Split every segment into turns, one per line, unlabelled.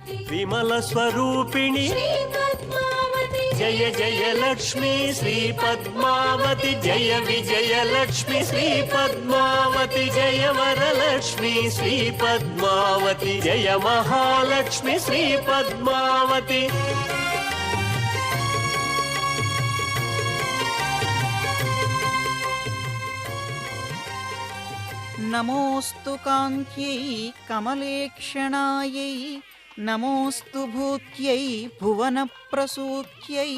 विमल स्वरूपिणी जय जय लक्ष्मी श्री पद्मावती जय विजय लक्ष्मी श्री पद्मावती जय वरलक्ष्मी श्री पद्मावती जय महालक्ष्मी श्री पद्मावती
नमोस्तु कान्त्यै कमलेक्षणायै नमोस्तु भूत्यै भुवनप्रसूत्यै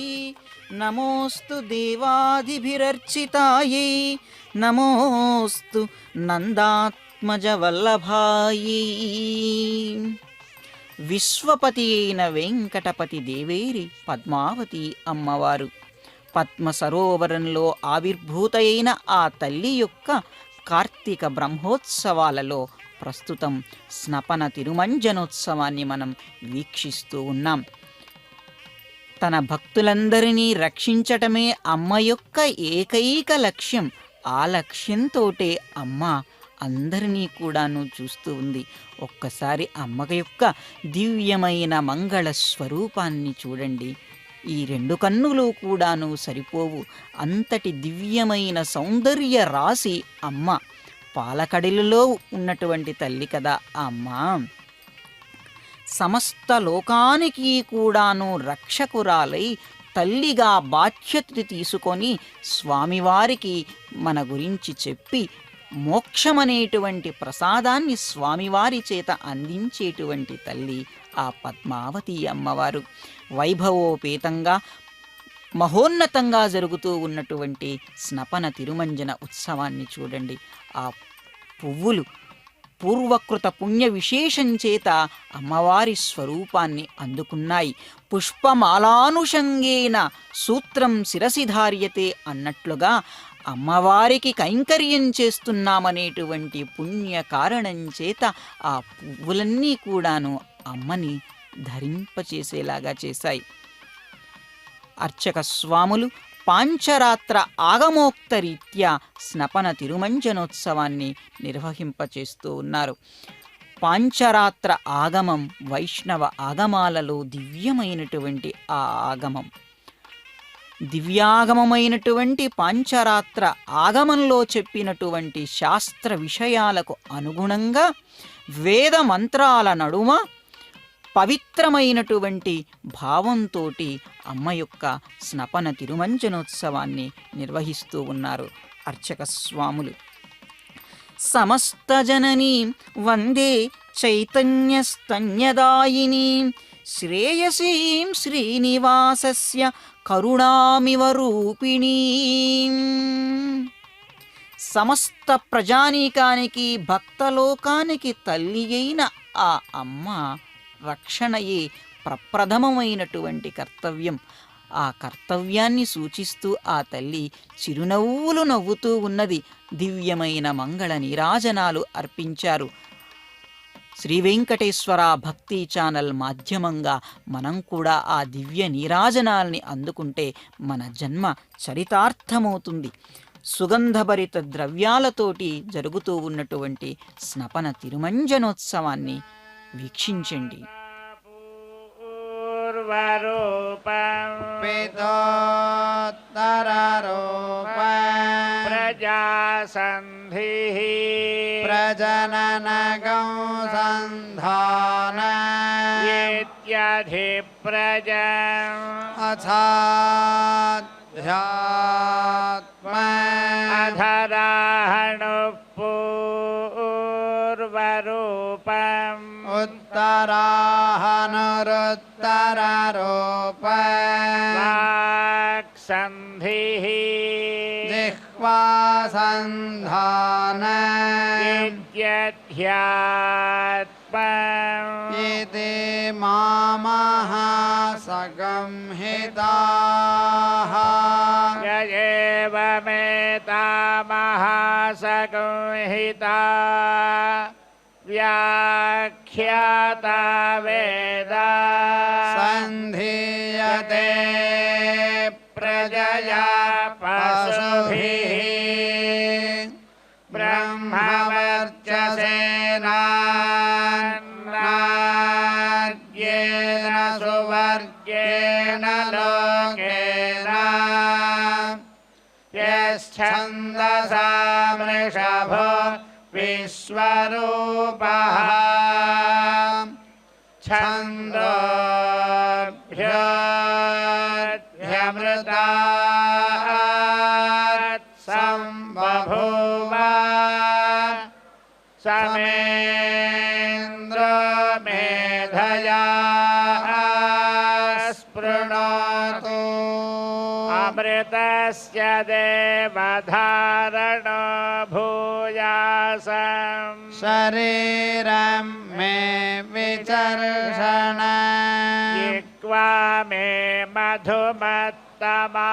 नमोस्तु देवादिभिरर्चितायै नमोस्तु నందాత్మజవల్లభాయై. విశ్వపతి అయిన వెంకటపతి దేవేరి పద్మావతి అమ్మవారు. పద్మ సరోవరంలో ఆవిర్భూతైన ఆ తల్లి యొక్క కార్తీక బ్రహ్మోత్సవాలలో ప్రస్తుతం స్నపన తిరుమంజనోత్సవాన్ని మనం వీక్షిస్తూ ఉన్నాం. తన భక్తులందరినీ రక్షించటమే అమ్మ యొక్క ఏకైక లక్ష్యం. ఆ లక్ష్యంతోటే అమ్మ అందరినీ కూడాను చూస్తూ ఉంది. ఒక్కసారి అమ్మ యొక్క దివ్యమైన మంగళ స్వరూపాన్ని చూడండి. ఈ రెండు కన్నులు కూడాను సరిపోవు, అంతటి దివ్యమైన సౌందర్య రాశి అమ్మ. పాలకడిలలో ఉన్నటువంటి తల్లి కదా అమ్మ. సమస్త లోకానికి కూడాను రక్షకురాలై తల్లిగా బాధ్యత తీసుకొని స్వామివారికి మన గురించి చెప్పి మోక్షమనేటువంటి ప్రసాదాన్ని స్వామివారి చేత అందించేటువంటి తల్లి ఆ పద్మావతి అమ్మవారు. వైభవోపేతంగా మహోన్నతంగా జరుగుతూ ఉన్నటువంటి స్నపన తిరుమంజన ఉత్సవాన్ని చూడండి. ఆ పువ్వులు పూర్వకృత పుణ్య విశేషం చేత అమ్మవారి స్వరూపాన్ని అందుకున్నాయి. పుష్పమాలానుషంగేన సూత్రం శిరసి ధార్యతే అన్నట్లుగా అమ్మవారికి కైంకర్యం చేస్తున్నామనేటువంటి పుణ్య కారణం చేత ఆ పువ్వులన్నీ కూడాను అమ్మని ధరింపచేసేలాగా చేశాయి. అర్చక స్వాములు పాంచరాత్ర ఆగమోక్తరీత్యా స్నపన తిరుమంజనోత్సవాన్ని నిర్వహింపచేస్తూ ఉన్నారు. పాంచరాత్ర ఆగమం వైష్ణవ ఆగమాలలో దివ్యమైనటువంటి ఆ ఆగమం. దివ్యాగమమైనటువంటి పాంచరాత్ర ఆగమంలో చెప్పినటువంటి శాస్త్ర విషయాలకు అనుగుణంగా వేద మంత్రాల నడుమ పవిత్రమైనటువంటి భావంతో అమ్మ యొక్క స్నపన తిరుమంజనోత్సవాన్ని నిర్వహిస్తూ ఉన్నారు అర్చక స్వాములు. సమస్త జననీ వందే చైతన్యస్తన్యదాయిని శ్రేయసీం శ్రీనివాసస్య కరుణామివ రూపిణీ. సమస్త ప్రజానీకానికి భక్తలోకానికి తల్లి అయిన ఆ అమ్మ రక్షణయే ప్రప్రథమమైనటువంటి కర్తవ్యం. ఆ కర్తవ్యాన్ని సూచిస్తూ ఆ తల్లి చిరునవ్వులు నవ్వుతూ ఉన్నది. దివ్యమైన మంగళ నీరాజనాలు అర్పించారు. శ్రీ వెంకటేశ్వర భక్తి ఛానల్ మాధ్యమంగా మనం కూడా ఆ దివ్య నీరాజనాల్ని అందుకుంటే మన జన్మ చరితార్థమవుతుంది. సుగంధభరిత ద్రవ్యాలతోటి జరుగుతూ ఉన్నటువంటి స్నపన తిరుమంజనోత్సవాన్ని వీక్షించండి.
ప్రజాసంధి ప్రజననగం సంధాన ఇత్యధి ప్రజం అథాధ్యాత్మ అధరాహణు పూర్వరూపం ఉత్తరాహనురుత్తరరూప వాక్సంధిః జిహ్వాసంధాన ఇత్యధ్యాత్మం ఇతి మామః సగంహితాః యయేవమేతామః సగంహితా వ్యాఖ్యాతా వేదా సంధీయతే ప్రజయా పశుభిః బ్రహ్మవర్చసేనాన్యాద్యే छन्दसा वृषभो विश्वरूपः छन्दोभ्यमृतात् सम्बभूव समेन्द्रो मेधया स्पृणोतु अमृतस्य देवधारणो भूयासम् शरीरं मे विचर्षण जिह्वा मे मधुमत्तमा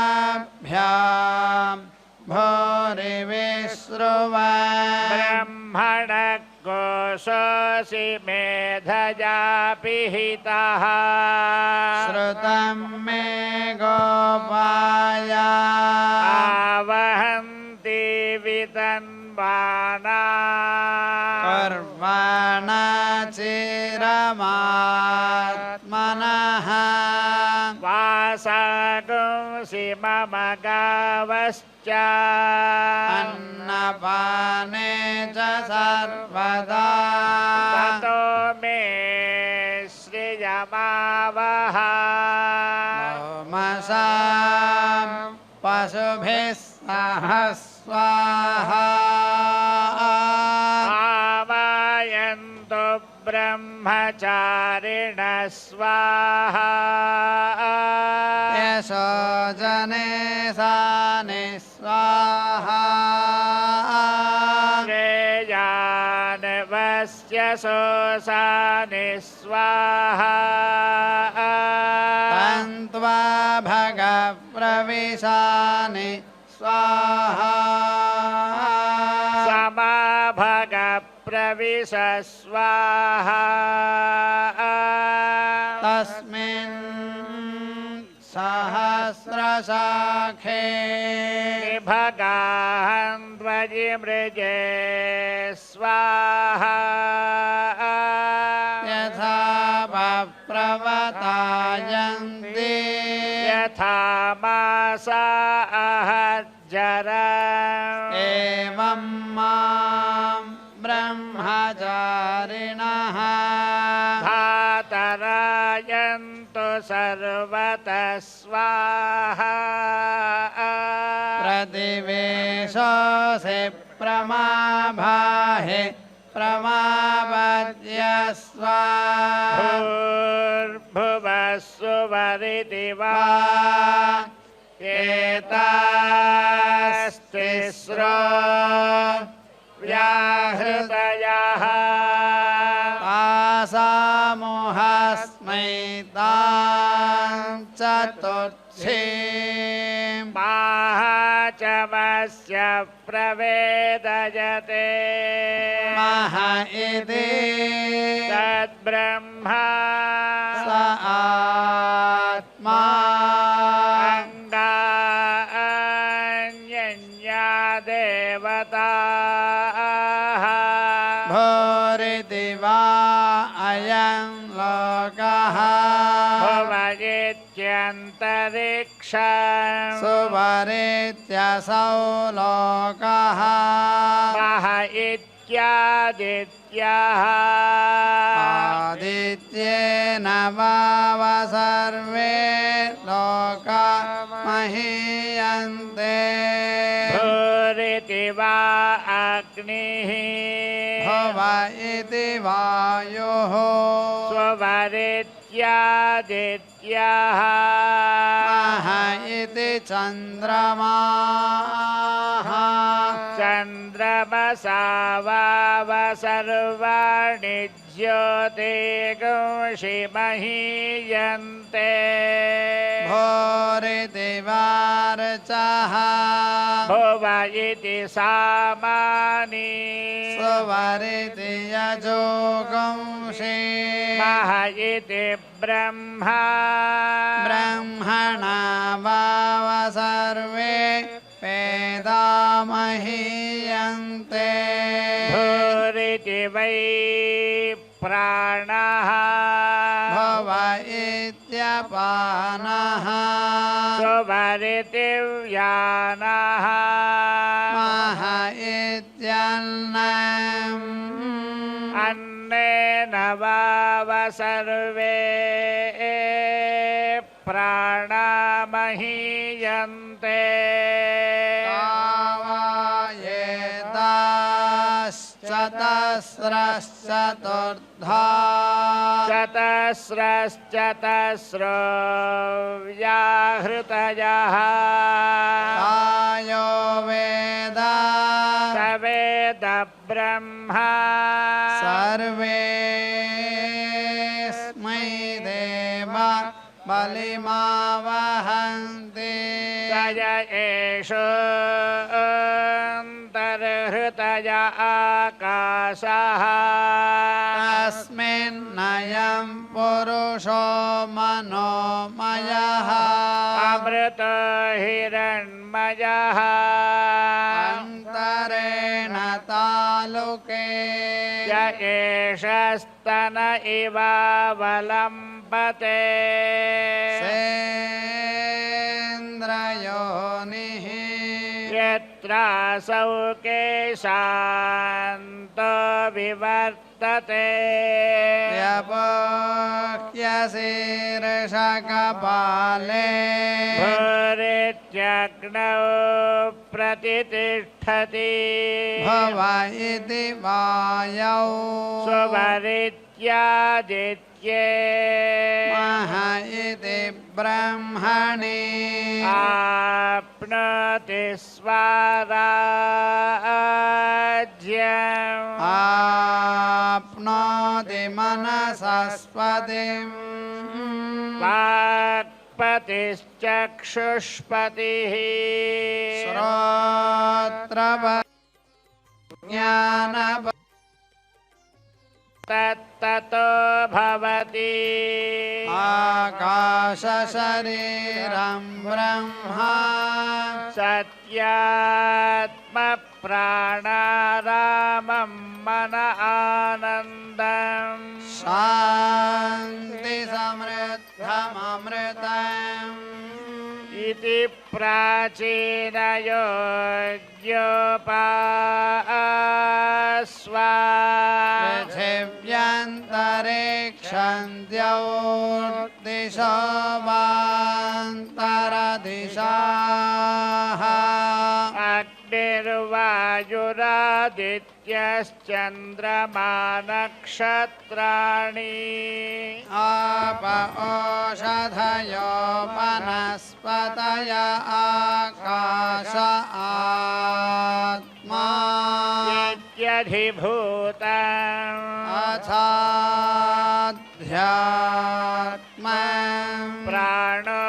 कर्णाभ्यां भूरिविश्रुवा ब्रह्मण कोशोऽसि मेधया पिहितः श्रुतं मे गोपाय आवहन्ति वितन्वाना कर्वाणा चिरमात्मनः वासागुंसि मम गावश्च अन्नपाने च सर्वदा ततो मे श्रियमावह सोमसां पशुभिः सह स्वाहा आवायन्तु ब्रह्मचारिणः स्वाहा यशो जने सानि स्वाहा श्रेयान्वस्य सोऽसानि स्वाहा तन्त्वा भगप्रविशानि स्वाहा समाभगप्रविश स्वाहा तस्मिन् सहस्रशाखे भगान्ध्वजिमृजे स्वाहा यथा प्रवतायन्ति यथा मासा अहज्जरम् एवं मां ब्रह्मचारिणः धातरायन्तु सर्वतः स्वाहा प्रतिवेशोऽसि प्रमाभाहे प्रमापद्य स्वाहा भूर्भुवः सुवरिति वा एतास्तिस्रो व्याहृतयः आसामोहस्मै तां चतुर्थीं माहाचमस्य प्रवेदयते मह इति तद्ब्रह्मा स आत्मा अङ्गान्यन्या देवताः भूरिति वा अयं लोकः भुवयित्यन्तरिक्षं सुवरेत्यसौ लोकः मह इत्यादित्याः आदित्येन वाव सर्वे लोका महीयन्ते भूरिति वा अग्निः भुव इति वायुः स्ववरित्यादित्याः मह इति चन्द्रमाः चन्द्रमसा वाव सर्वाणि ज्योतिर्गुंषि महीयन्ते भूरिति वार्चः भुव इति सामानि सुवरिति यजोगुंषि मह इति ब्रह्मा ब्रह्मणा वाव सर्वे वेदा महीयन्ते भूरिति वै प्राणः भव इत्यपानः भोवरितिव्यानः
मह इत्यन्नम्
अन्नेन वाव सर्वे प्राणामहीयन्ते
चतस्रश्चतुर्धा
चतस्रश्चतस्रो व्याहृतयः
आयो वेद
स वेद ब्रह्मा
सर्वेस्मै देव बलिमावहन्ति
स य एषोऽन्तर्हृतय आकाशः
तस्मिन्नयं पुरुषो मनोमयः
अमृतो हिरण्मयः
अन्तरेण तालुके
य एष स्तन इवावलम्बते
सेन्द्रयोनिः
यत्रासौ केशान्तो विवर्तते
व्यपोह्यशीर्षकपाले
भूरित्यग्नौ प्रतितिष्ठति
भव इति वायौ
स्वरित्यादित्ये
मह इति ब्रह्मणि
आप्नोति स्वराज्यम्
आप्नोति मनसस्पतिम्
वाक्पतिश्चक्षुष्पतिः
श्रोत्रज्ञानप
तत्ततो भवति
आकाशशरीरं ब्रह्मा
सत्यात्मप्राणारामं मन आनन्दम्
शान्तिसमृद्धममृतम्
इति प्राचीनयोग्योपास्वा
पृथिव्यन्तरिक्षन्त्योर्दिशो वान्तरदिशाः
अग्निर्वायुरादित्यश्चन्द्रमा नक्षत्राणि
आप ओषधयो वनस्पतय आकाश आत्मा
इत्यधिभूतम्
अथाध्यात्म
प्राणो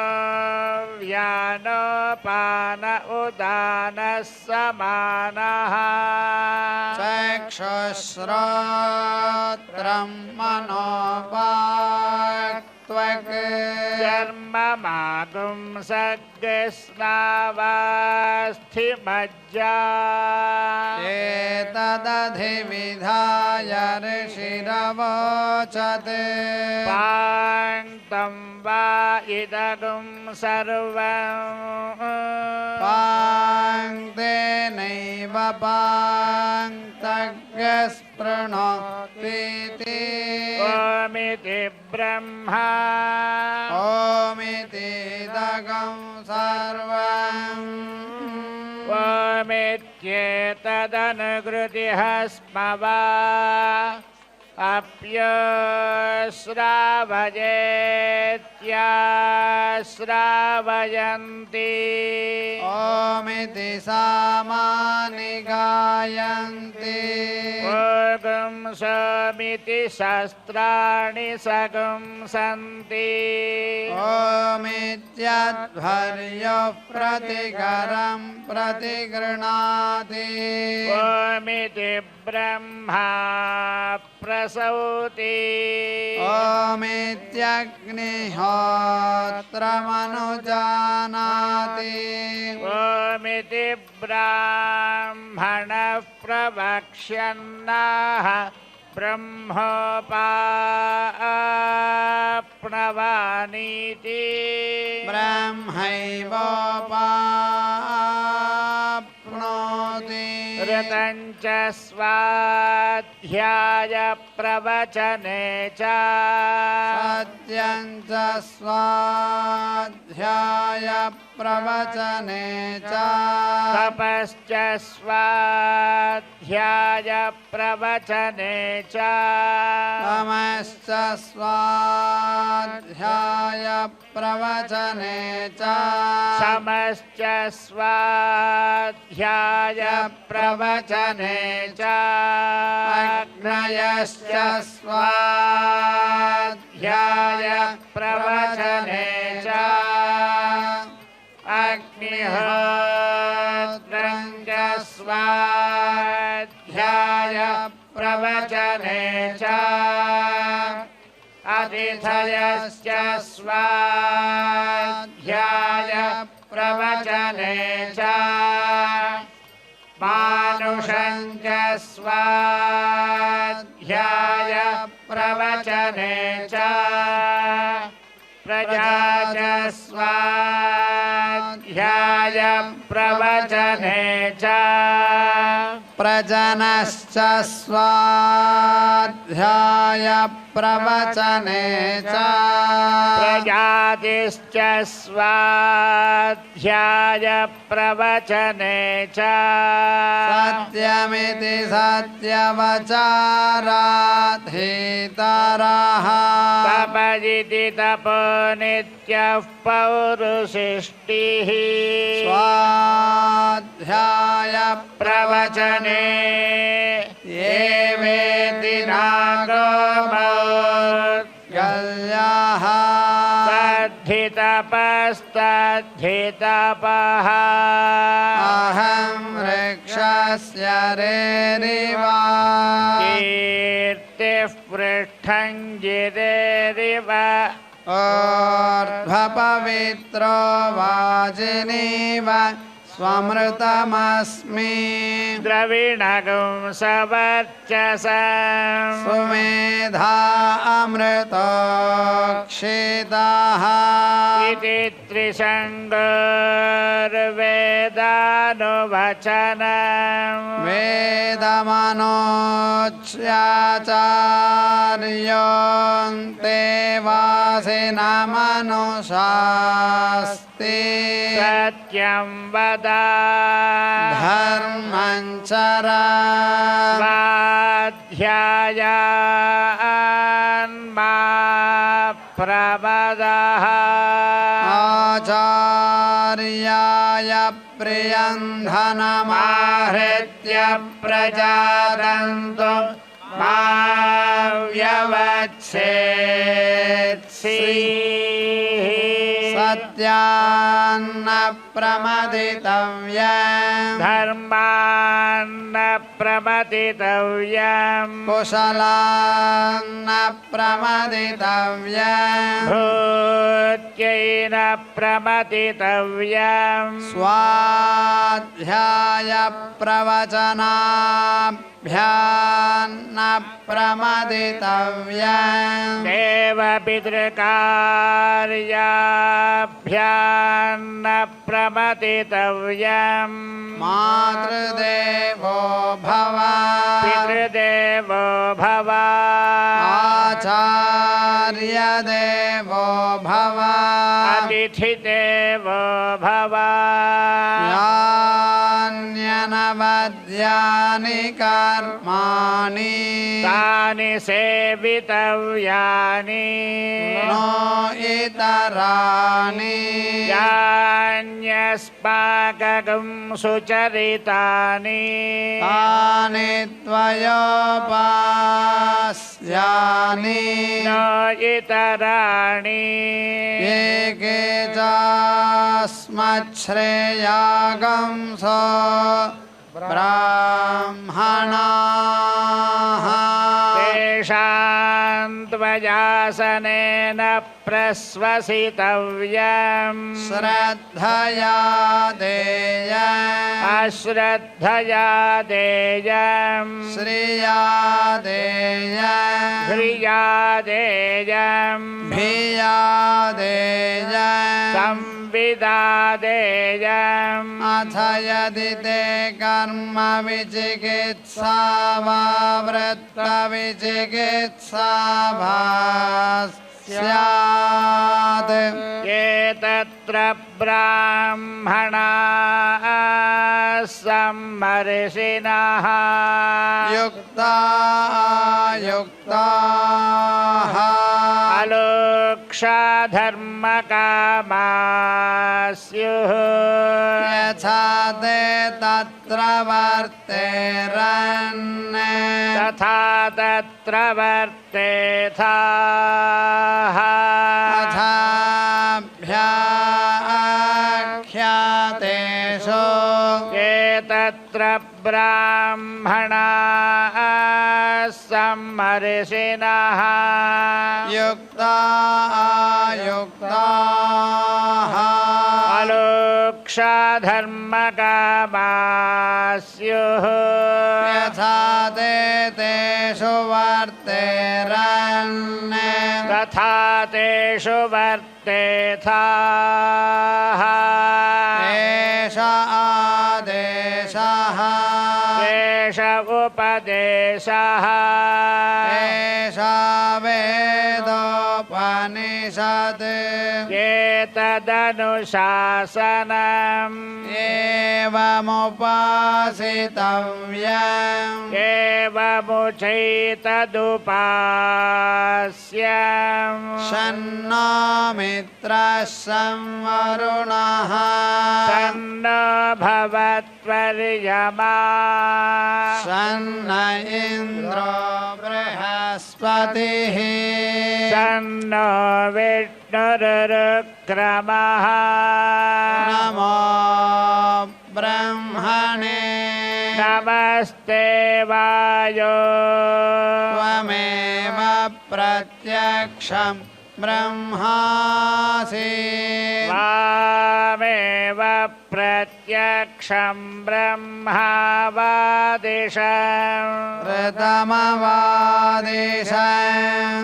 व्यानोपान उदानः समानः
चक्षुश्रोत्रं मनोवाक्त्वक्
चर्ममागुंसग्स्नावास्थिमज्जा
एतदधिविधाय ऋषिरवोचत्
पाङ्क्तं वा इदगुं सर्वम्
पाङ्क्तेनैव पाङ्क्तज्ञस्पृणोतीति
ओमिति ब्रह्मा
ओमितीदगं सर्वम्
ओमित्येतदनुकृतिः स्म वा अप्यश्रावयेत्याश्रावयन्ति
ओमिति सामानि गायन्ति
ओगुं सोमिति शस्त्राणि सगुंसन्ति
ओमित्यध्वर्यः प्रतिकरं प्रतिगृह्णाति
ओमिति ब्रह्मा प्रसौति
ओमित्यग्निहोत्रमनुजानाति
ओमिति ब्राह्मणः प्रवक्ष्यन्नाः ब्रह्मोपाप्नवानीति
ब्रह्मैवोपाप्नोति
ऋतं च स्वाध्याय प्रवचने च
सत्यं च स्वाध्याय प्रवचने च
तपश्च स्वाध्याय प्रवचने च
तमश्च स्वाध्याय प्रवचने च
समश्च स्वाध्याय प्रवचने च
अग्नयश्च स्वाध्याय प्रवचने च
अग्निहोत्रं च स्वाध्याय प्रवचने च अतिथयश्च स्वाध्याय प्रवचने च मानुषं च स्वाध्याय प्रवचने च प्रजा च स्वाध्याय प्रवचने च
प्रजनश्च स्वाध्याय प्रवचने च
प्रजातिश्च स्वाध्याय प्रवचने च
सत्यमिति सत्यवचाराधीतरः
तपजिति तपो नित्यः पौरुषिष्टिः
स्वाध्याय
प्रवचने ये वेति नागमौद्गल्यः तद्धितपस्तद्धितपः
अहं वृक्षस्य रेरिव
कीर्तिः पृष्ठं गिरेरिव
ऊर्ध्वपवित्रो वाजिनीव स्वमृतमस्मि
द्रविणगुं सवर्चसम्
सुमेधा अमृतोक्षितः
इति त्रिशङ्गोर्वेदानुवचनम्
वेदमनोच्याचार्योऽन्ते वासिनमनुशास्ति
सत्यं वद
धर्मं चर
स्वाध्यायान्मा प्रमदः
आचार्याय प्रियं धनमाहृत्य प्रजादन्तु मा व्यवच्छेत्सि सत्यान्न प्रमदितव्यम्
धर्मान्न प्रमदितव्यम्
कुशलान्न प्रमदितव्यम्
भूत्यैन प्रमदितव्यम्
स्वाध्याय प्रवचनाभ्यान्न प्रमदितव्यम्
देवपितृकार्याभ्यान्न प्रमदितव्यम्
मातृदेवो भव
पितृदेवो भव
आचार्यदेवो भव
अतिथिदेवो भव
यान्यनवद्यानि कर्माणि
तानि सेवितव्यानि
नो इतराणि
यान्यस्माकं सुचरितानि
तानि त्वयोपास्यानि
न इतराणि
एके चास्मच्छ्रेयागंसो ब्राह्मणाः
तेषां त्वयासनेन प्रश्वसितव्यम्
श्रद्धया देयम्
अश्रद्धया देयम्
श्रिया देयम्
ह्रियादेयम्
भियादेयम्
संविदादेयम्
अथ यदि ते कर्म विचिकित्सा वा वृत्तविचिकित्सा वा स्यात्
ये तत्र ब्राह्मणाः सम्मर्षिणः
युक्ताः
अलोक्षाधर्मकामाः स्युः
यथा ते तत्र वर्तेरन्
तथा तत्र वर्तेथाः
अथाभ्याख्यातेषु
ये तत्र ब्राह्मणाः सम्मर्षिणः
युक्ताः
अलोक्षाधर्मकामाः स्युः
यथा ते तेषु वर्तेरन्
तथा तेषु वर्तेथाः
एष आदेशः
एष उपदेशः
एष वेदोपनिषत्
एतदनुशासनम्
एवमुपासितव्यम्
एवमुचैतदुपास्यम्
शन्नो मित्रः संवरुणः
तन्नो भवत्वर्यमा
शन्न इन्द्रो बृहस्पतिः
तन्नो विष्णुरुक्रमः
नमो ब्रह्मणे
नमस्ते वायो
त्वमेव प्रत्यक्षं ब्रह्मासि
वामेव प्रत्यक्षं ब्रह्मावादिशम्
प्रथमवादिशम्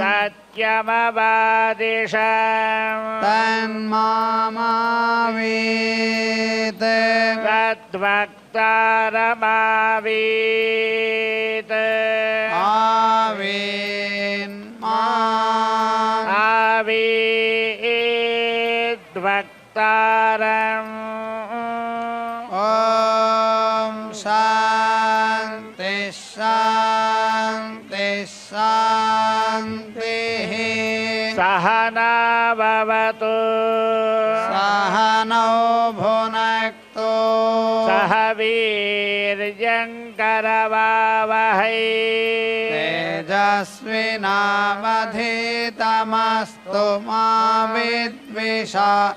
सत्यमवादिशम्
तन्मामावीत्
तद्वक्तारमावीत् आवीद्वक्तारम्
ॐ शान्ति शान्ति शान्तिः
सहना भवतु
सहनौ भुनक्तु
सह वीर्यङ्करवावहै
तेजस्विनावधीतमस्तु मा विद्विषावहै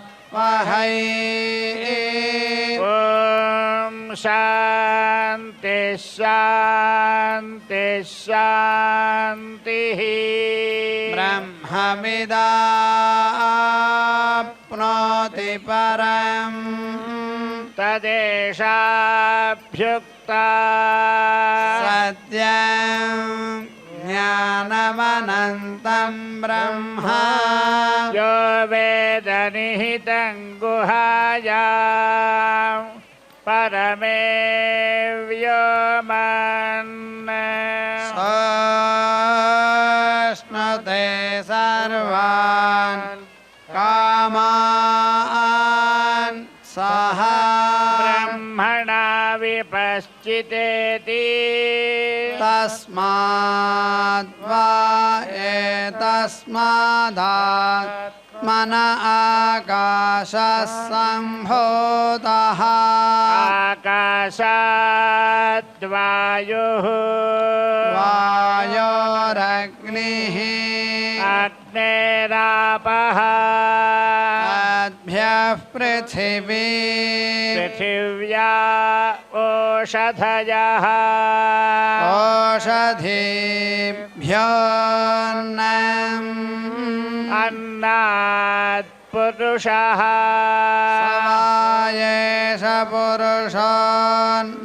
ॐ शान्ति शान्ति शान्तिः
ब्रह्मविदाप्नोति परम्
तदेशाभ्युक्ता
सत्यं ज्ञानमनन्तं ब्रह्म
यो वेदनिहितं गुहायां परमे व्योमन्
सोऽश्नुते सर्वान् कामान् सः
ब्रह्मणा विपश्चितेति
तस्माद्वा एतस्मादात्मन आकाशः सम्भूतः
आकाशाद्वायुः
वायोरग्निः
अग्नेरापः
अद्भ्यः पृथिवी
पृथिव्या ओषधयः
ओषधीभ्योऽन्नम्
अन्नात् पुरुषः
एष पुरुषो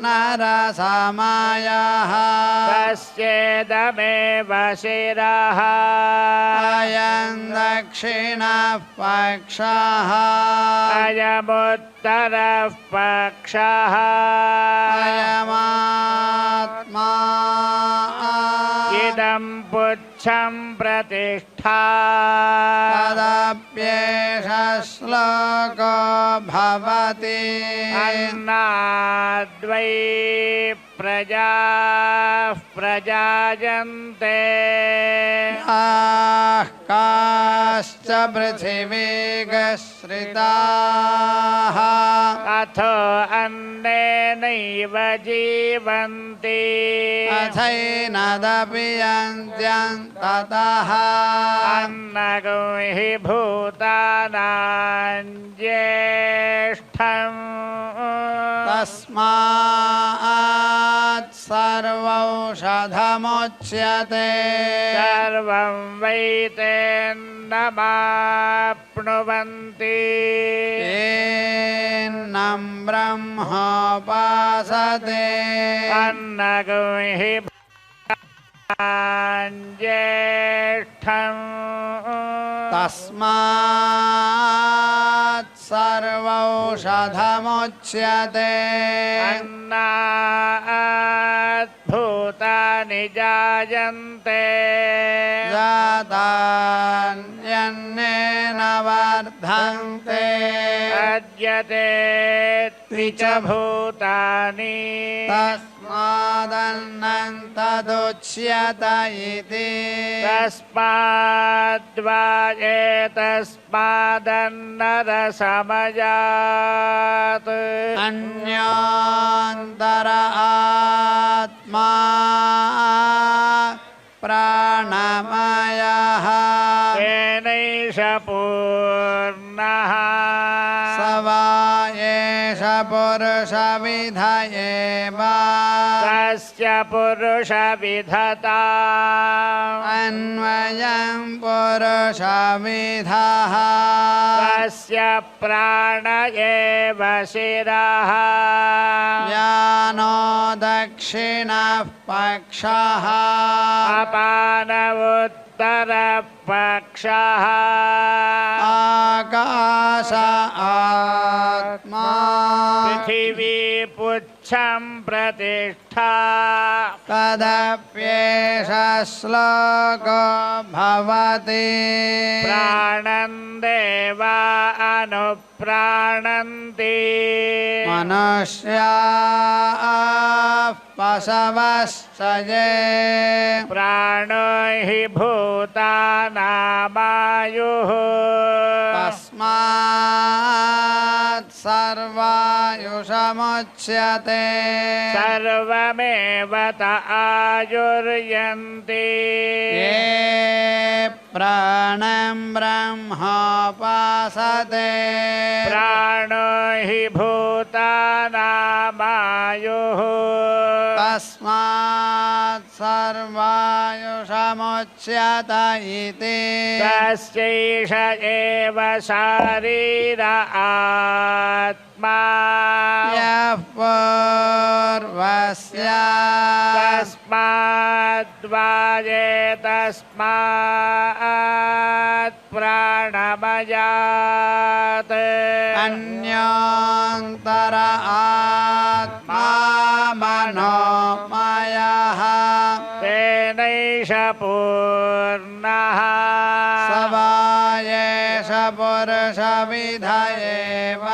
नरसमयः
तस्येदमेव शिरः
अयं दक्षिणः पक्षः
अयमुत्तरः पक्षः
अयमात्मा
इदं पुच्छं प्रतिष्ठा
तदप्येष श्लोको भवति
अन्नाद्वै प्रजाः प्रजायन्ते
आः काश्च पृथिवीगश्रिताः
अथो अन्नेनैव जीवन्ति
अथैनदपि यन्त्यन्ततः
अन्नगो हि भूतानां ज्येष्ठम्
तस्मात् सर्वौषधमुच्यते
सर्वं वैतेन्नमाप्नुवन्ति
येन्नं ब्रह्मोपासते
अन्नगो हि भूतानां ज्येष्ठम्
तस्मात् सर्वौषधमुच्यते
अन्नात् भूतानि जायन्ते
जातान्यन्नेन वर्धन्ते
अद्यते च भूतानि
तस्मादन्नं तदुच्यत इति
तस्माद्वा एतस्मादन्नरसमजात्
अन्योन्तर आत्मा प्राणमयः
तेनैष पूर्णः
स वा एष पुरुषविध एव
तस्य पुरुषविधता
अन्वयं पुरुषविधः
तस्य प्राण एव शिरः
यानो दक्षिणः पक्षः
अपानवुत्तरपक्षः
आकाश आत्मा
पृथिवी पुच्छं प्रतिष्ठा
तदप्येष श्लोको भवति
प्राणं देवा अनुप्राणन्ति
मनुष्याः पशवश्च ये
प्राणो हि भूतानामायुः
तस्मात् सर्वायुषमुच्यते
सर्वमेव त आयुर्यन्ति
ये प्राणं ब्रह्मोपासते
प्राणो हि भूतानामायुः
तस्मात् सर्वायुषमुच्यत इति
तस्यैष एव शारीर आत्मा
यः पूर्वस्य
तस्माद्वा एतस्मात् प्राणमयात्
अन्योन्तर आत्मा मनोमयः
तेनैष पूर्णः
स वा एष पुरुषविध एव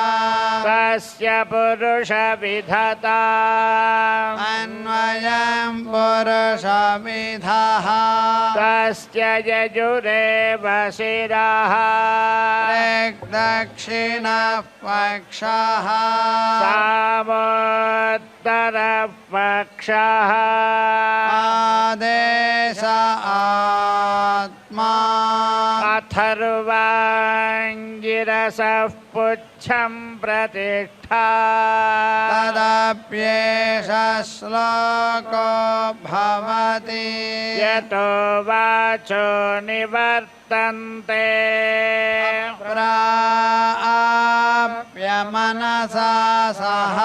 तस्य पुरुषविधता
अन्वयं पुरुषविधः
तस्य यजुरेव शिरः
दक्षिणः पक्षः
सामोत्तरपक्षः
आदेश आत्मा
अथर्वाङ्गिरसः पुच्छं प्रतिष्ठा
तदप्येष श्लोको भवति
यतो वाचो निवर्तते वर्तन्ते
प्राप्यमनसा सह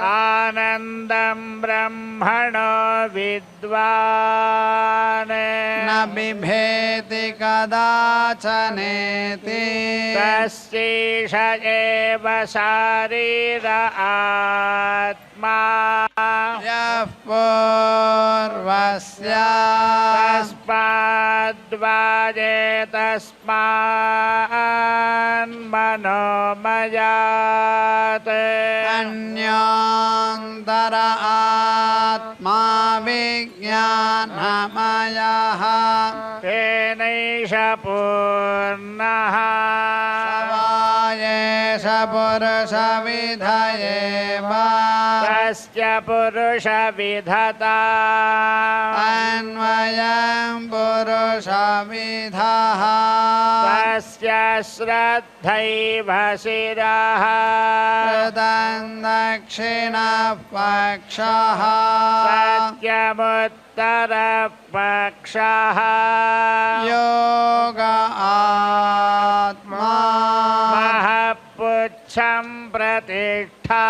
आनन्दं ब्रह्मणो विद्वान्
न बिभेति कदाचनेति
तस्यैष एव शारीर आत्मा
यः पूर्वस्य
तस्माद्वाजेतस्मान्मनोमयात्
अन्योन्तर आत्मा विज्ञानमयः
तेनैष पूर्णः
सवायेष पुरुषविधयेव
तस्य पुरुषविधता
अन्वयं पुरुषविधः
तस्य श्रद्धैव शिरः
कृतं दक्षिणः पक्षः
सत्यमुत्तरपक्षः
योग आत्मा
महपुच्छं प्रतिष्ठा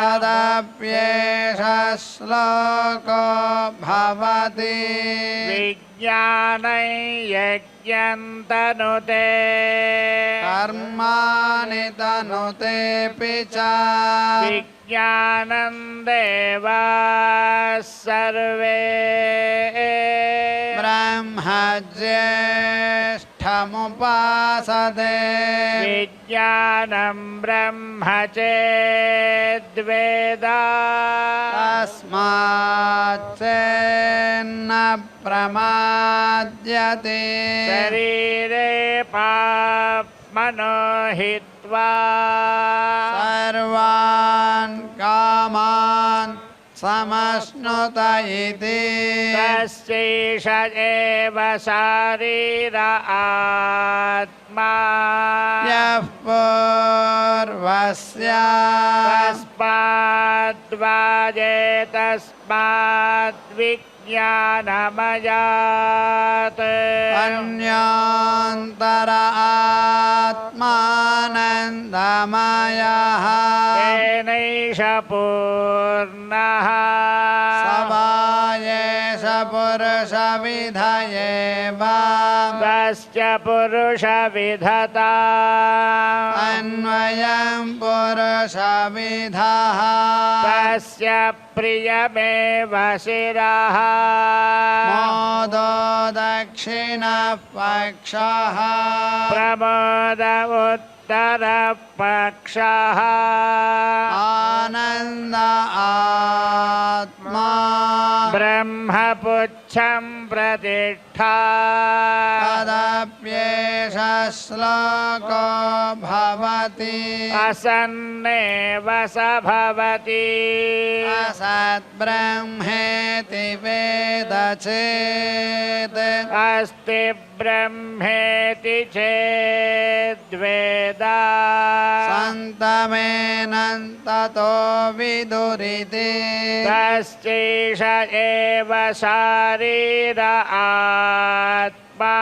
तदप्येष श्लोको भवति
विज्ञानै यज्ञन्तनुते
कर्माणि तनुतेऽपि च
विज्ञानं देवाः सर्वे
ब्रह्मज्येष्ठमुपासते
विज्ञानं ब्रह्म चेद्वेदा
तस्माच्चेन्न प्रमाद्यते
शरीरे पाप्मनो हित्वा
सर्वान् कामान् समश्नुत इति
तस्यैष एव शारीर आत्मा
यः पूर्वस्य
तस्माद्वाजेतस्माद्विज्ञानमयात्
अन्योन्तर आत्मानन्दमयः
तेनैष पूर्णः
सवायेष पुरुषविधयेव
तस्य पुरुषविधता
अन्वयं पुरुषविधः
तस्य प्रियमेव शिरः
मोदो दक्षिणः पक्षः
प्रमोद उत्तरपक्षः
आनन्द आत्मा
ब्रह्मपुच्छं प्रतिष्ठा
तदप्येष श्लोको भवति
असन्नेव स भवति
असद्ब्रह्मेति वेद चेत्
अस्ति ब्रह्मेति चेद्वेदा
सन्तमेनन्ततो विदुरिति
तस्यैष एव शारीर आत्मा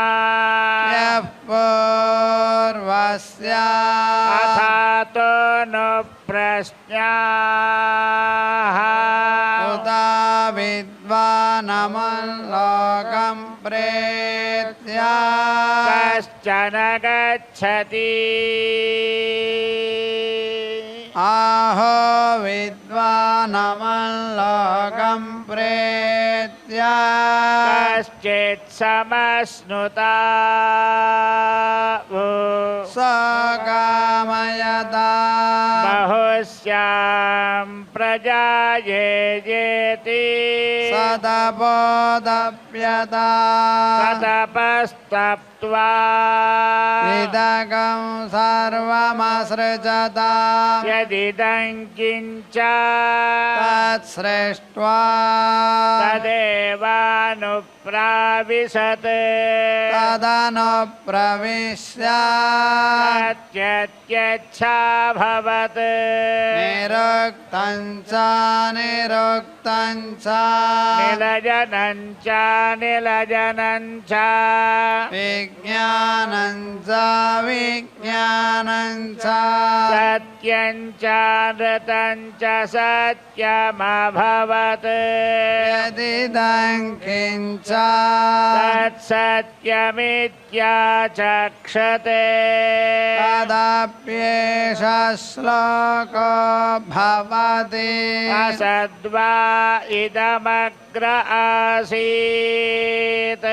यः पूर्वस्य
अथातो नु प्रश्नाः
उत विद्वानमल्लोकं प्रेत्य
कश्चन गच्छति
आहो विद्वानमल्लोकं प्रेत्य
कश्चित् समश्नुता
सकामयता
बहुस्यां प्रजायेति
सदबोधप्यता
ततपस्तप्त्वा
इदगं सर्वमसृजता
यदिदं किञ्च
तत्सृष्ट्वा
तदेवानुप् प्राविशत्
तदनुप्रविश्य
प्रत्यत्यच्छाभवत्
निरुक्तं च निरुक्तं च
निलजनं च निलजनं च
विज्ञानं च विज्ञानं च
सत्यं च नृतं च सत्यमभवत्
यदिदं किञ्च
तत्सत्यमित्याचक्षते
तदप्येष श्लोको भवति
असद्वा इदमग्र आसीत्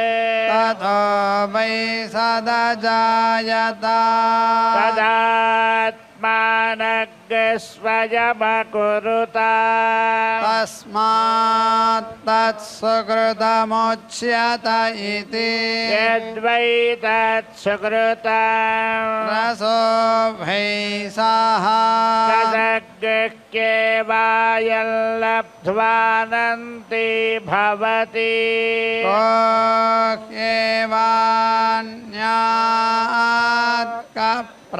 ततो वै सदजायत
तदात्मानग्स्वयमकुरुत
तस्मात् तत्सुकृतमुच्यत इति
यद्वै तत्सुकृतम्
रसो भै सः
तदग्यवायल्लब्ध्वानन्ति भवति
कोह्येवान्यात् कप्राण्यात्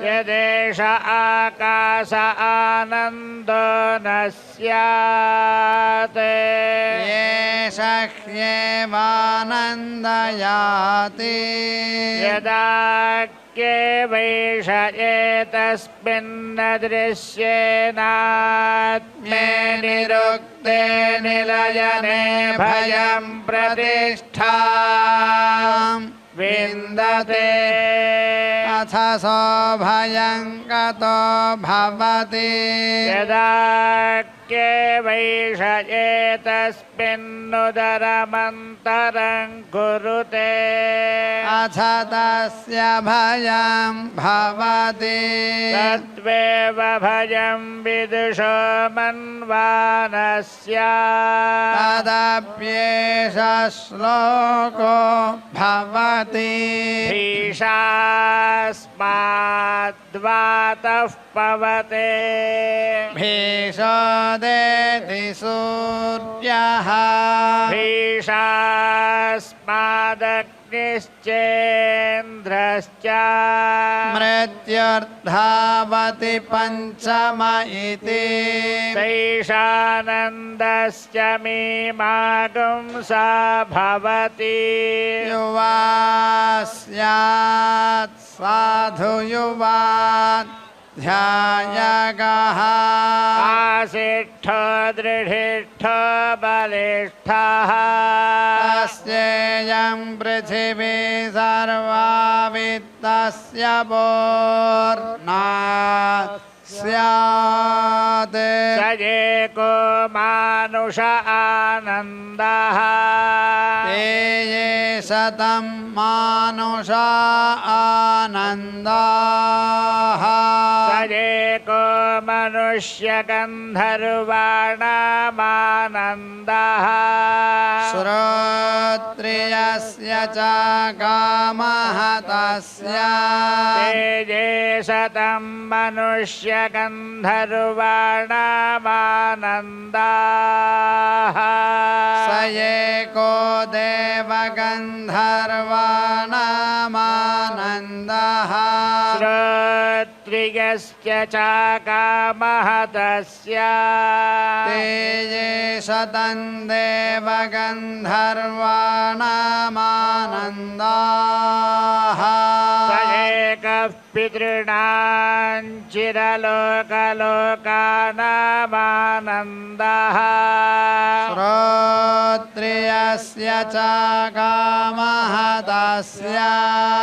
यदेष आकाश आनन्दो न स्यात्
एष ह्येवानन्दयाति
यदाक्येवैष एतस्मिन्न दृश्येनात्मे निरुक्ते निलयने भयं प्रतिष्ठा विन्दते
अथ सौभयं गतो भवति
यदाक्येवैष एतस्मिन्नुदरमन्तरं कुरुते
अथ तस्य भयं भवति
तत्त्वेव भयं विदुषो मन्वानस्य
तदप्येष श्लोको भवति
भीषास्माद्वातः पवते
भीषोदेति सूर्यः
भीषास्मादग्निश्चेन्द्रश्च
मृत्युर्धावति पञ्चम इति
तैषानन्दश्च मीमागुंसा भवति
युवा स्यात् साधु युवा ध्यायगः
आसिष्ठो दृढिष्ठो बलिष्ठः
अस्येयं पृथिवी सर्वा वित्तस्य पूर्णा स्यात्
स एको मानुष आनन्दः
ते ये शतं मानुषा आनन्दाः
स एको मनुष्यगन्धर्वाणामानन्दः
श्रोत्रियस्य च कामः तस्य
तेजे शतं मनुष्यगन्धर्वाणामानन्दाः
स एको देवगन्धर्वाणामानन्दः
श्रोत्रियस्य च कामः तस्य
ते ये शतं देवगन्धर्वाणामानन्दाः
स एकः पितॄणां चिरलोकलोकानामानन्दः
श्रोत्रियस्य च कामः तस्य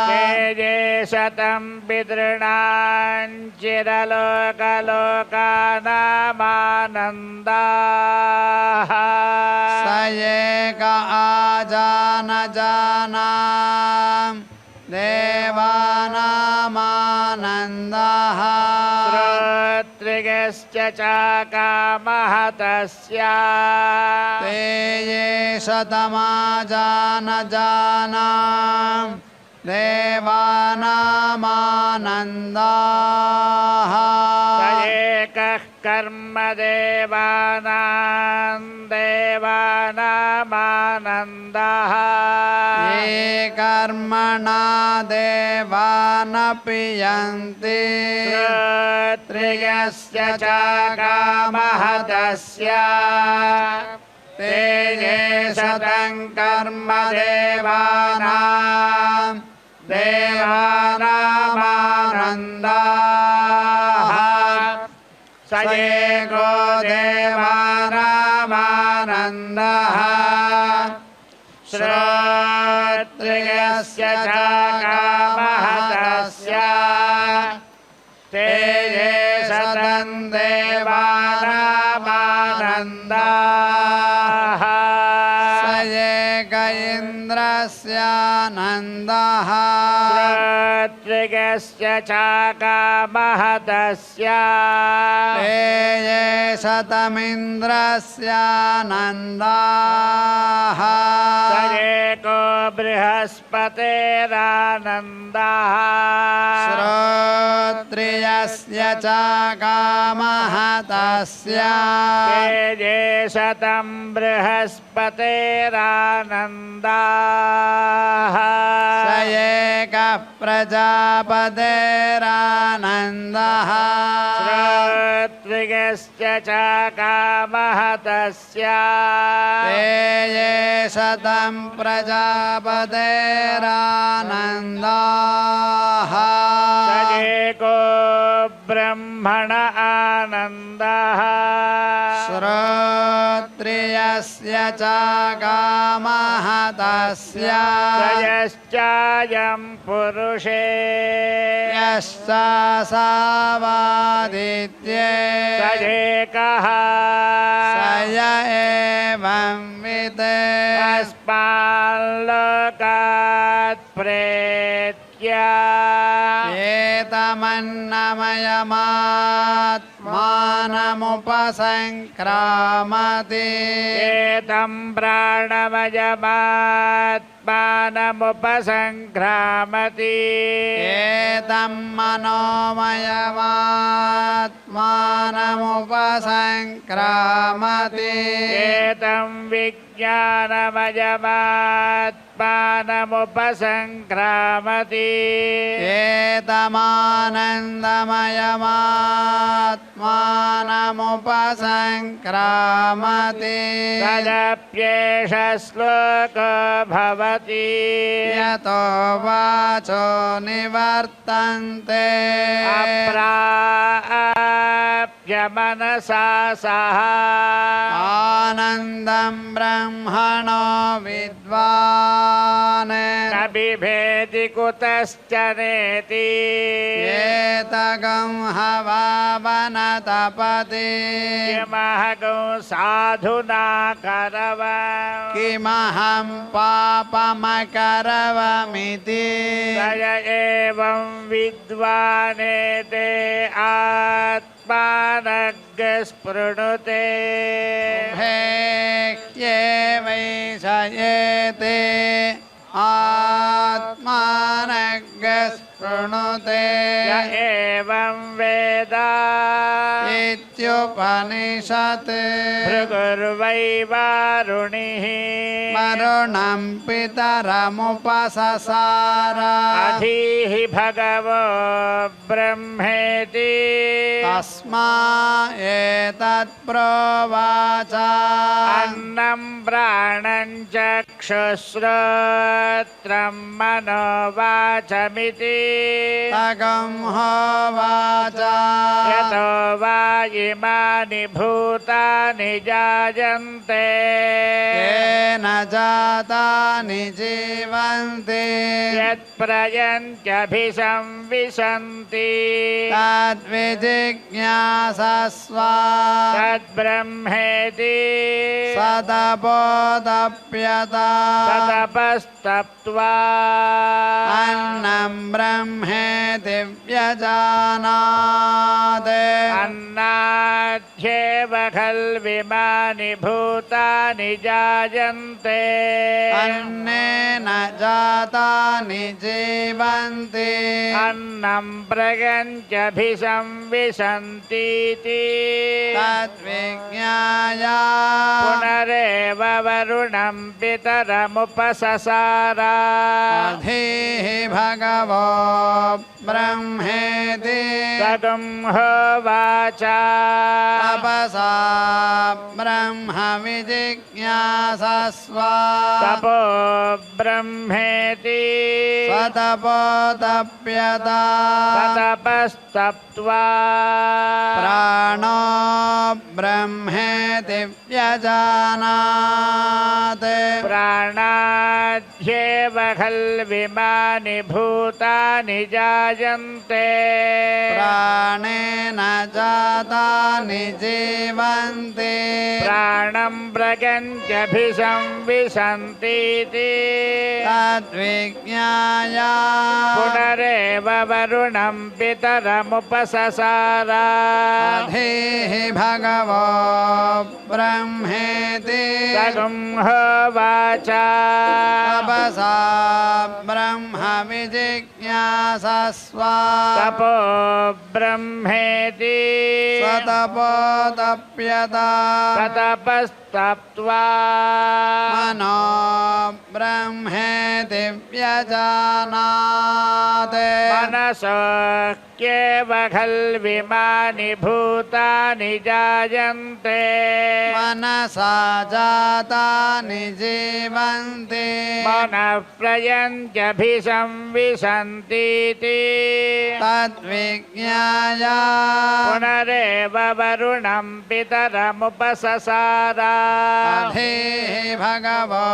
तेजे शतं पितॄणां चिरलोकलोकानामानन्दाः
स एक आजानजानां देवानामानन्दः
श्रोत्रियश्च च कामः तस्य
ते ये शतमाजानजानां देवानामानन्दाः
स एकः कर्म देवानामानन्दः
ये कर्मणा देवानपि यन्ति
श्रोत्रियस्य च कामहतस्य
ते ये शतं कर्म देवानामानन्दाः स एको देवानामानन्दः
श्रोत्रियस्य च कामहतस्य
ते ये शतं देवानामानन्दाः स एक इन्द्रस्यानन्दः
श्रोत्रियस्य च कामहतस्य
ते ये शतमिन्द्रस्यानन्दाः
स एको बृहस्पतेरानन्दः
श्रोत्रियस्य च कामहतस्य
ते ये शतं बृहस्पतेरानन्दाः
स एकः प्रजापतेरानन्दः
श्रोत्रियस्य च कामहतस्य
ते ये शतं प्रजापतेरानन्दाः
स एको ब्रह्मण आनन्दः
श्रोत्रियस्य च कामहतस्य
स यश्चायं पुरुषे
यश्च सावादित्ये
स एकः
स य एवं विदे
अस्माल्लोकात् प्रेत्य
एतमन्नमयमात्मानमुपसङ्क्रामति
एतं प्राणमयमात्मानमुपसङ्क्रामति
एतं मनोमयमात्मानमुपसङ्क्रामति
एतं विज्ञानमयमात्मानमुपसङ्क्रामति
एतमानन्दमयमात्मानमुपसङ्क्रामति
तदप्येष श्लोको भवति
यतो वाचो निवर्तन्ते
अप्राप्य मनसा सह
आनन्दं ब्रह्मणो विद्वान्
न बिभेति कुतश्च नेति
एतगं हवावनतपति
किमहगो साधुना करवम्
किमहं पापमकरवमिति
तय एवं विद्वानेते आत्मानज्ञ स्पृणुते
ह्येवैषयेते आत्मानज्ञस्पृणुते
य एवं वेद
इत्युपनिषत्
भृगुर्वै वारुणिः
वरुणं पितरमुपससार
अधीः भगवो ब्रह्मेति
तस्मा एतत्प्रोवाच
अन्नं प्राणं चक्षुश्रोत्रं मनोवाचमिति
तगं होवाच
यतो वा इमानि भूतानि जायन्ते
येन जातानि जीवन्ति
यत्प्रयन्त्यभिसंविशन्ति
तद्विजिज्ञासस्व
तद्ब्रह्मेति
सदबोधप्यता
ततपस्तप्त्वा
अन्नं ब्रह्मेति व्यजानात्
अन्नाद्येव खल्विमानि भूतानि जायन्ते
अन्नेन जातानि जीवन्ति
अन्नं प्रगञ्चभिसंविशन्तीति
तद्विज्ञाय
पुनरेव वरुणं पितरमुपससार
अधीः भगवो ब्रह्मेति
तगं होवाच
तपसा ब्रह्म विजिज्ञासस्व
तपो ब्रह्मेति
स्वतपोतप्यता
ततपस्तप्त्वा
प्राणो ब्रह्मेति व्यजानात्
प्राणाद्येव खल्विमानि भूतानि जायन्ते
प्राणेन जातानि जीवन्ति
प्राणं प्रगञ्चभिसंविशन्तीति
तद्विज्ञाय
पुनरेव वरुणं पितरमुपससार
अधीः भगवो ब्रह्मेति
तगं होवाच
तपसा ब्रह्म विजिज्ञासस्व
तपो ब्रह्मेति
स्वतपोतप्यता
ततपस्तप्त्वा
मनो ब्रह्मेति व्यजानात्
मनसोऽह्येव खल्विमानि भूतानि जायन्ते
मनसा जातानि जीवन्ति
मनः प्रयञ्चभिसंविशन्तीति
तद्विज्ञाय
पुनरेव वरुणं पितरमुपससार
अधीः भगवो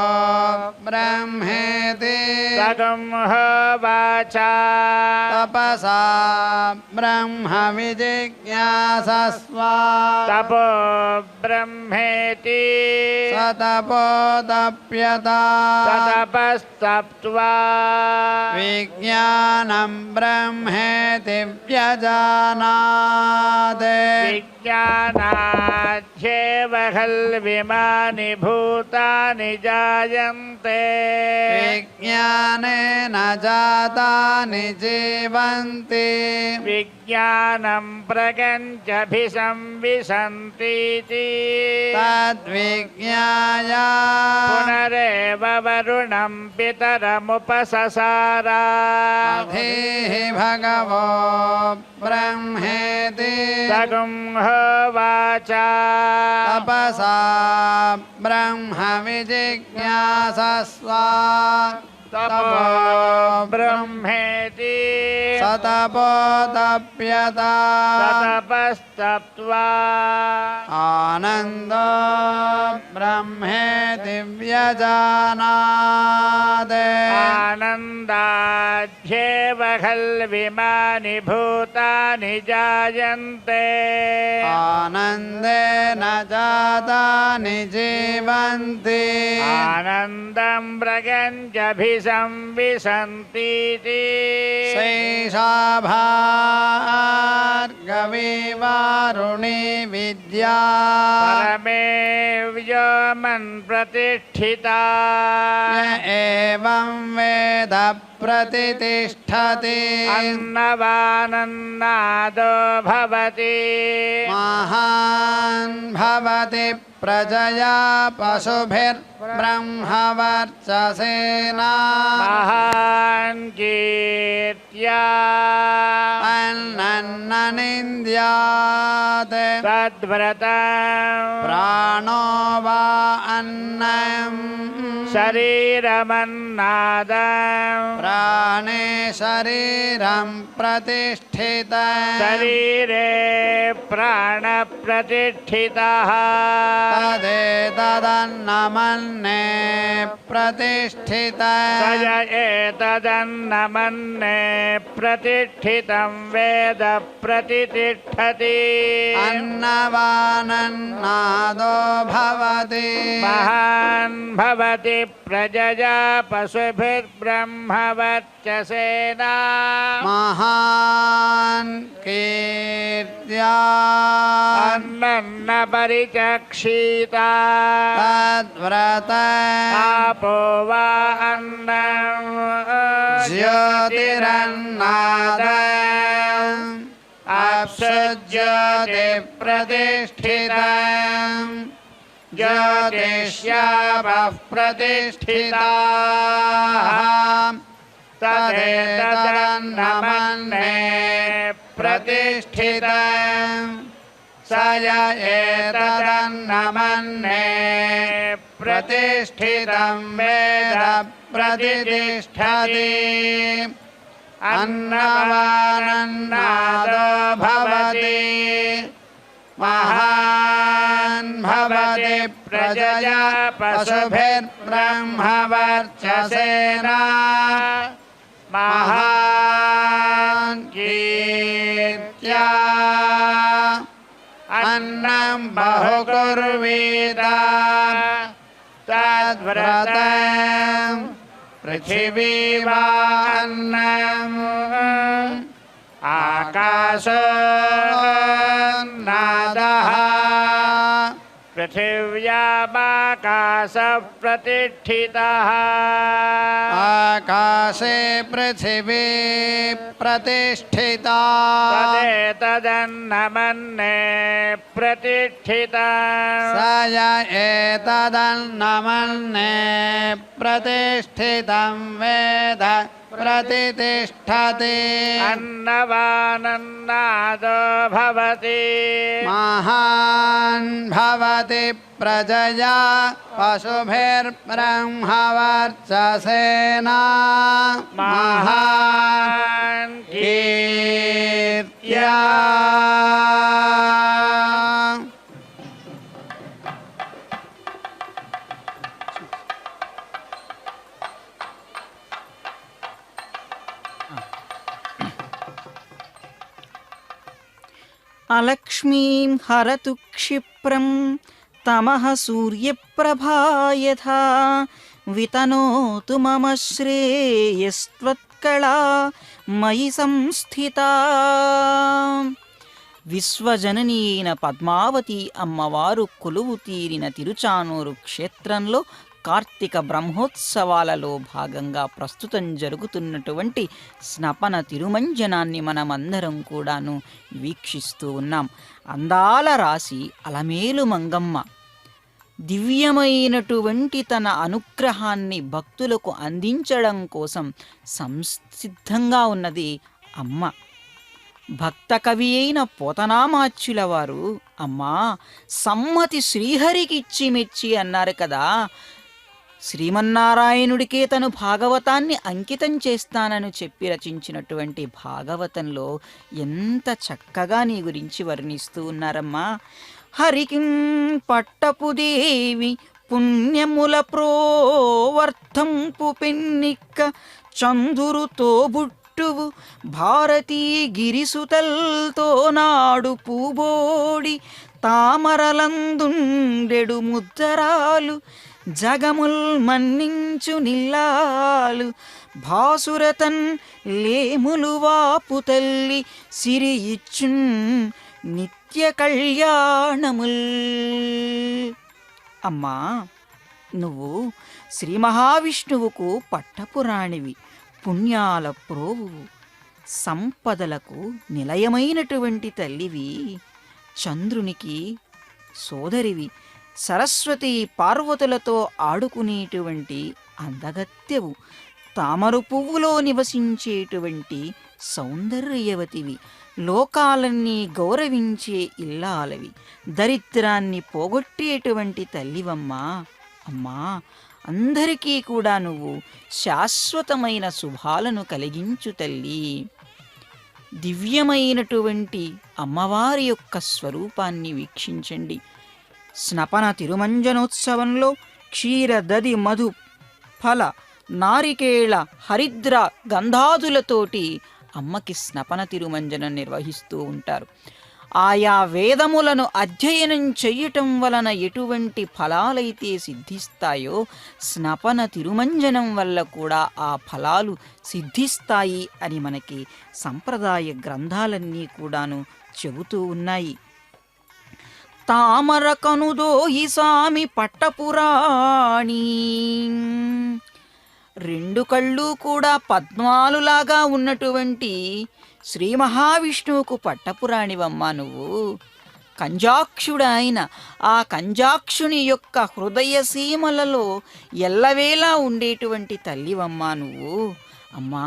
ब्रह्मेति
तगं होवाच
तपसा ब्रह्म विजिज्ञासस्व
तपो ब्रह्मेति
स्वतपोतप्यता
ततपस्तप्त्वा
विज्ञानं ब्रह्मेति व्यजानात्
विज्ञानाद्येव खल्विमानि भूतानि जायन्ते
विज्ञानेन जातानि जीवन्ति
विज्ञानं प्रगञ्चभिसंविशन्तीति
तद्विज्ञाय
पुनरेव वरुणं पितरमुपससार
अधीः भगवो ब्रह्मेति
तगं होवाच
तपसा ब्रह्म विजिज्ञासस्व
तपो ब्रह्मेति
सतपोतप्यता
ततपस्तप्त्वा
आनन्दो ब्रह्मेति व्यजानात्
आनन्दाद्येव खल्विमानि भूतानि जायन्ते
आनन्देन जातानि जीवन्ति
आनन्दं प्रगञ्चभिसंविशन्तीति
शैषा भार्गवी वारुणी विद्या
परमे व्योमन् प्रतिष्ठिता
य एवं वेद प्रतितिष्ठति
अन्नवानन्नादो भवति
महान् भवति प्रजया पशुभिर्ब्रह्मवर्चसेना
महान् कीर्त्या
अन्नन्ननिन्द्यात्
तद्व्रतम्
प्राणो वा अन्नम्
शरीरमन्नादम्
प्राणे शरीरं प्रतिष्ठितम्
शरीरे प्राणप्रतिष्ठितः
तदेतदन्नमन्ये प्रतिष्ठिता
स य एतदन्नमन्ये प्रतिष्ठितं वेद प्रतितिष्ठति
अन्नवानन्नादो भवति
महान् भवति प्रजया पशुभिर्ब्रह्मवर्चसेना
महान् कीर्त्या
अन्नन्न परिचक्षिता
तद्व्रत
आपो वा अन्नं
ज्योतिरन्नाद अप्सुज्योतिप्रतिष्ठितम् ज्योतिष्यापः प्रतिष्ठिताः तदेतदन्नमन्ये प्रतिष्ठितम् स य एतदन्नमन्ये प्रतिष्ठितं वेद प्रतितिष्ठति अन्नवानन्नादो भवति महान् भवति प्रजया पशुभिर्ब्रह्मवर्चसेना महान् कीर्त्या अन्नं बहुकुर्वीत तद्व्रतम् पृथिवी वा अन्नम् आकाशोन्नादः पृथिव्यामाकाशः प्रतिष्ठितः आकाशे पृथिवी प्रतिष्ठिता तदेतदन्नमन्ये प्रतिष्ठितम् स य एतदन्नमन्ये प्रतिष्ठितं वेद प्रतितिष्ठति अन्नवानन्नादो भवति महान् भवति प्रजया पशुभिर्ब्रह्मवर्चसेना महान् कीर्त्या
अलक्ष्मीं हरतु क्षिप्रं तमः सूर्यप्रभा यथा वितनोतु मम श्रेयस्त्वत्कळा मयि संस्थिता. విశ్వజనని అయిన పద్మావతి అమ్మవారు కొలువు తీరిన తిరుచానూరు క్షేత్రంలో కార్తీక బ్రహ్మోత్సవాలలో భాగంగా ప్రస్తుతం జరుగుతున్నటువంటి స్నపన తిరుమంజనాన్ని మనమందరం కూడాను వీక్షిస్తూ ఉన్నాం. అందాల రాశి అలమేలు మంగమ్మ దివ్యమైనటువంటి తన అనుగ్రహాన్ని భక్తులకు అందించడం కోసం సంసిద్ధంగా ఉన్నది అమ్మ. భక్త కవి అయిన పోతనామాచ్యుల వారు అమ్మా సమ్మతి శ్రీహరికిచ్చి మెచ్చి అన్నారు కదా, శ్రీమన్నారాయణుడికే తను భాగవతాన్ని అంకితం చేస్తానని చెప్పి రచించినటువంటి భాగవతంలో ఎంత చక్కగా నీ గురించి వర్ణిస్తూ ఉన్నారమ్మా. హరికిం పట్టపుదేవి పుణ్యముల ప్రోవర్ధంపు పెన్నిక్క చందురుతో బుట్టువు భారతీ గిరిసుతల్తో నాడు పూబోడి తామరలందుండెడు ముద్దరాలు జగముల్ మన్నించు నిల్లాలు భాసురతన్ లేములు వాపు తల్లి సిరి ఇచ్చున్ నిత్య కళ్యాణముల్. అమ్మా నువ్వు శ్రీ మహావిష్ణువుకు పట్టపురాణివి, పుణ్యాల ప్రోవువు, సంపదలకు నిలయమైనటువంటి తల్లివి, చంద్రునికి సోదరివి, సరస్వతి పార్వతులతో ఆడుకునేటువంటి అందగత్తెవు, తామరు పువ్వులో నివసించేటువంటి సౌందర్యవతివి, లోకాలన్నీ గౌరవించే ఇల్లాలవి, దరిద్రాన్ని పోగొట్టేటువంటి తల్లివమ్మా. అమ్మా అందరికీ కూడా నువ్వు శాశ్వతమైన శుభాలను కలిగించు తల్లి. దివ్యమైనటువంటి అమ్మవారి యొక్క స్వరూపాన్ని వీక్షించండి. స్నపన తిరుమంజనోత్సవంలో క్షీర దది మధు ఫల నారికేళ హరిద్ర గంధాదులతోటి అమ్మకి స్నపన తిరుమంజనం నిర్వహిస్తూ ఉంటారు. ఆయా వేదములను అధ్యయనం చెయ్యటం వలన ఎటువంటి ఫలాలైతే సిద్ధిస్తాయో స్నపన తిరుమంజనం వల్ల కూడా ఆ ఫలాలు సిద్ధిస్తాయి అని మనకి సంప్రదాయ గ్రంథాలన్నీ కూడాను చెబుతూ ఉన్నాయి. తామర కనుదోయి సామి పట్టపురాణి, రెండు కళ్ళు కూడా పద్మాలులాగా ఉన్నటువంటి శ్రీ మహావిష్ణువుకు పట్టపురాణివమ్మా నువ్వు. కంజాక్షుడాయన ఆ కంజాక్షుని యొక్క హృదయ సీమలలో ఎల్లవేళా ఉండేటువంటి తల్లివమ్మా నువ్వు. అమ్మా,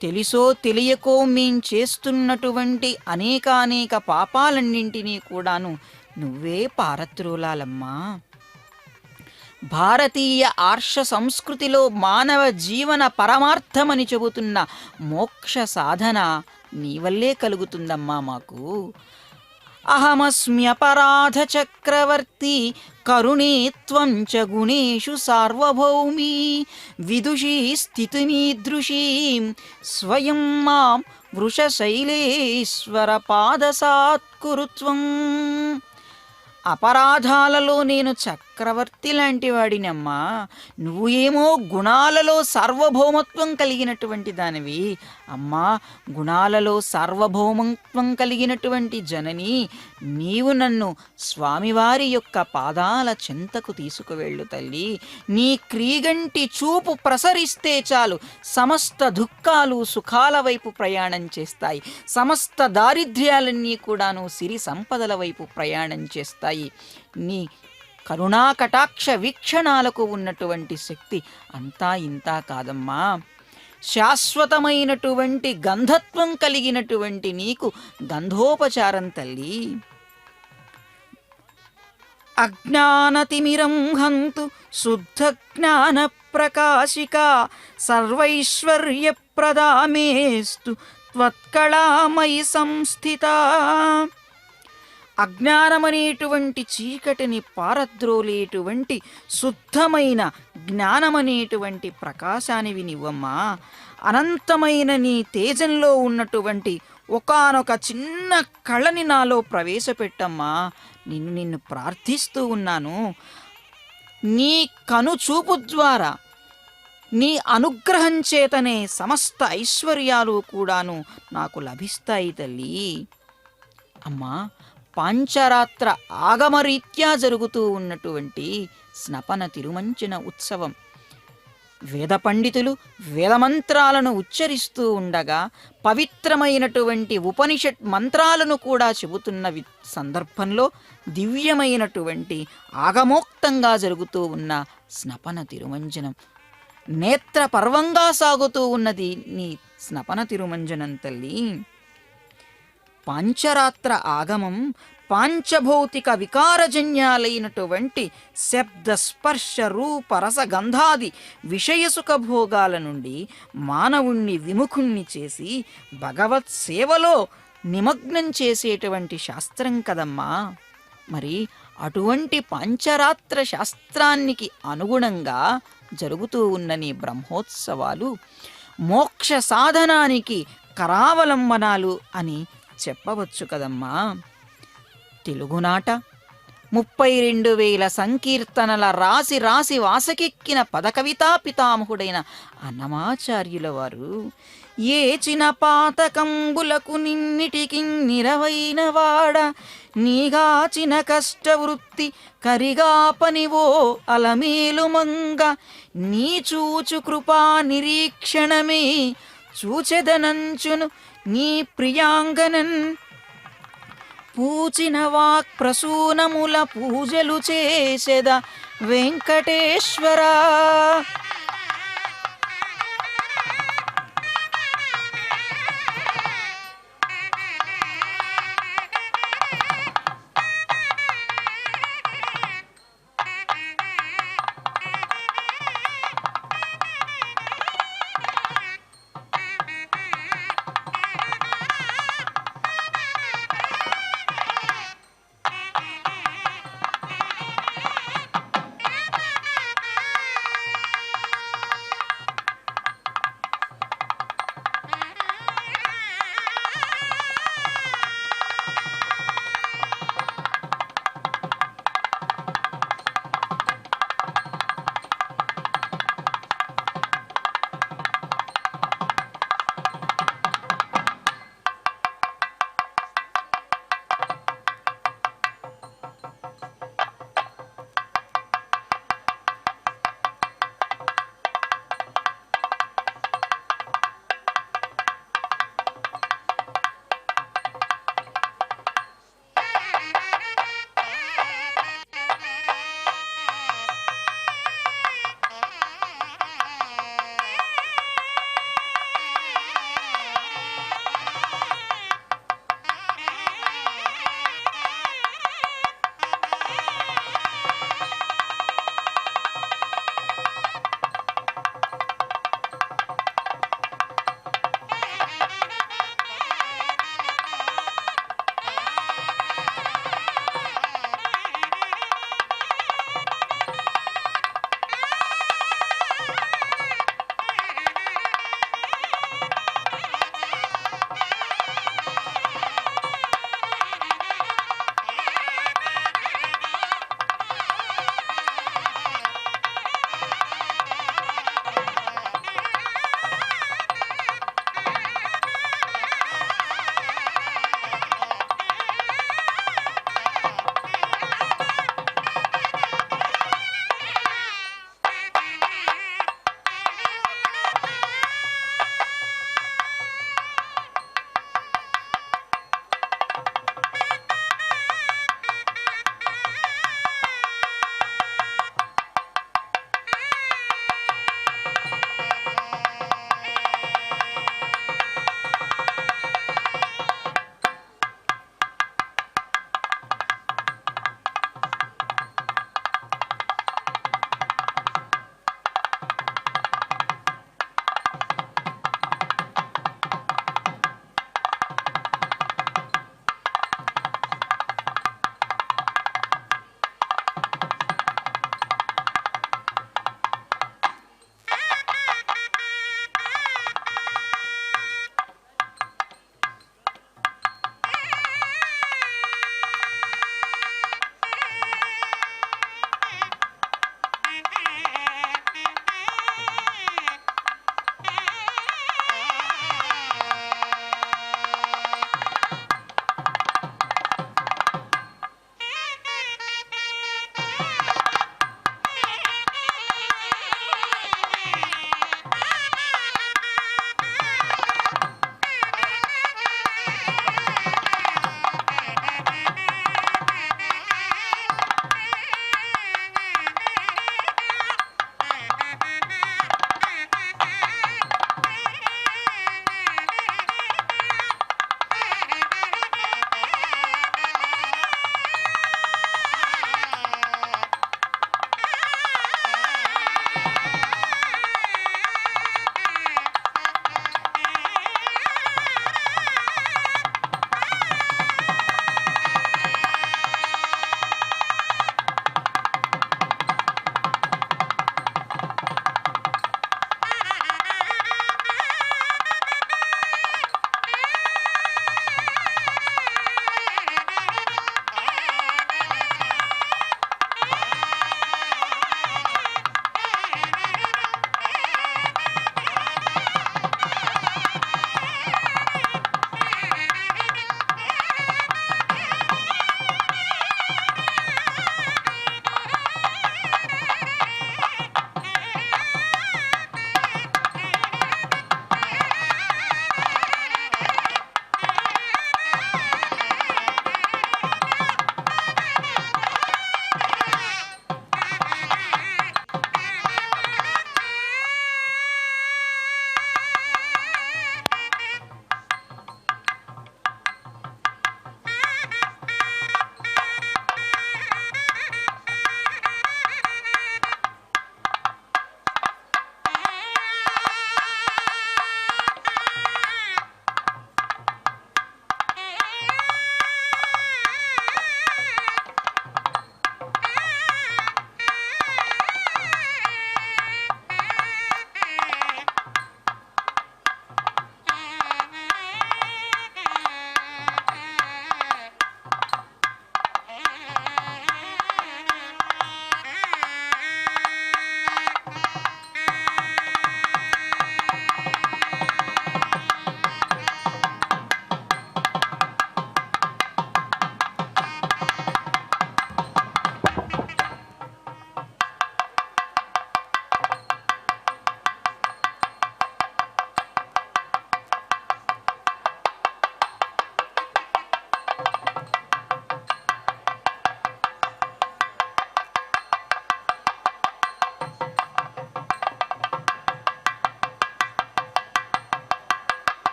తెలిసో తెలియకో మేం చేస్తున్నటువంటి అనేక పాపాలన్నింటినీ కూడాను నువ్వే పారత్రోలాలమ్మా. భారతీయ ఆర్ష సంస్కృతిలో మానవ జీవన పరమార్థమని చెబుతున్న మోక్ష సాధన నీ వల్లే కలుగుతుందమ్మా మాకు. అహమస్మ్యపరాధ చక్రవర్తి కరుణే త్వం చ గుణేషు సార్వభౌమీ విదుషీ స్థితిమీదృశీం స్వయం మాం వృషశైలేశ్వర పాదసాత్కురుత్వం. అపరాధాలలో నేను చక్రవర్తి లాంటి వాడినమ్మా, నువ్వు ఏమో గుణాలలో సార్వభౌమత్వం కలిగినటువంటి దానివి. అమ్మా, గుణాలలో సార్వభౌమత్వం కలిగినటువంటి జనని నీవు నన్ను స్వామివారి యొక్క పాదాల చెంతకు తీసుకువెళ్ళు తల్లి. నీ క్రీగంటి చూపు ప్రసరిస్తే చాలు సమస్త దుఃఖాలు సుఖాల వైపు ప్రయాణం చేస్తాయి, సమస్త దారిద్ర్యాలన్నీ కూడాను సిరి సంపదల వైపు ప్రయాణం చేస్తాయి. నీ కరుణా కటాక్ష వీక్షణాలకు ఉన్నటువంటి శక్తి అంతా ఇంతా కాదమ్మా. శాశ్వతమైనటువంటి గంధత్వం కలిగినటువంటి నీకు గంధోపచారం తల్లి. అజ్ఞానతిమిరం హంతు శుద్ధ జ్ఞాన ప్రకాశిక సర్వైశ్వర్య ప్రదామేస్తు త్వత్కళామయి సంస్థిత. అజ్ఞానమనేటువంటి చీకటిని పారద్రోలేటువంటి శుద్ధమైన జ్ఞానమనేటువంటి ప్రకాశానివి నీవమ్మా. అనంతమైన నీ తేజంలో ఉన్నటువంటి ఒకానొక చిన్న కళని నాలో ప్రవేశపెట్టమ్మా. నిన్ను ప్రార్థిస్తూ ఉన్నాను. నీ కనుచూపు ద్వారా నీ అనుగ్రహం చేతనే సమస్త ఐశ్వర్యాలు కూడాను నాకు లభిస్తాయి తల్లి. అమ్మా, పాంచరాత్ర ఆగమరీత్యా జరుగుతూ ఉన్నటువంటి స్నపన తిరుమంచన ఉత్సవం, వేద పండితులు వేదమంత్రాలను ఉచ్చరిస్తూ ఉండగా పవిత్రమైనటువంటి ఉపనిషత్ మంత్రాలను కూడా చెబుతున్న సందర్భంలో దివ్యమైనటువంటి ఆగమోక్తంగా జరుగుతూ ఉన్న స్నపన తిరుమంజనం, నేత్ర పర్వంగా సాగుతూ ఉన్నది నీ స్నపన తిరుమంజనం తల్లి. పాంచరాత్ర ఆగమం పాంచభౌతిక వికారజన్యాలైనటువంటి శబ్ద స్పర్శ రూప రస గంధాది విషయసుఖ భోగాల నుండి మానవుణ్ణి విముఖుణ్ణి చేసి భగవత్ సేవలో నిమగ్నం చేసేటువంటి శాస్త్రం కదమ్మా. మరి అటువంటి పాంచరాత్ర శాస్త్రానికి అనుగుణంగా జరుగుతూ ఉన్న నీ బ్రహ్మోత్సవాలు మోక్ష సాధనానికి కరావలంబనాలు అని చెప్పవచ్చు కదమ్మా. తెలుగునాట 32,000 సంకీర్తనల రాసి రాసి వాసకెక్కిన పదకవితా పితామహుడైన అన్నమాచార్యుల వారు ఏచిన పాతకంబులకు నిన్నిటికి నిరవైన వాడ నీగాచిన కష్టవృత్తి కరిగా పనివో అలమేలు మంగ నీ చూచు కృపా నిరీక్షణమే చూచెదనంచును నీ ప్రియాంగనన్ పూచిన వాక్ ప్రసూనముల పూజలు చేసెద వెంకటేశ్వరా.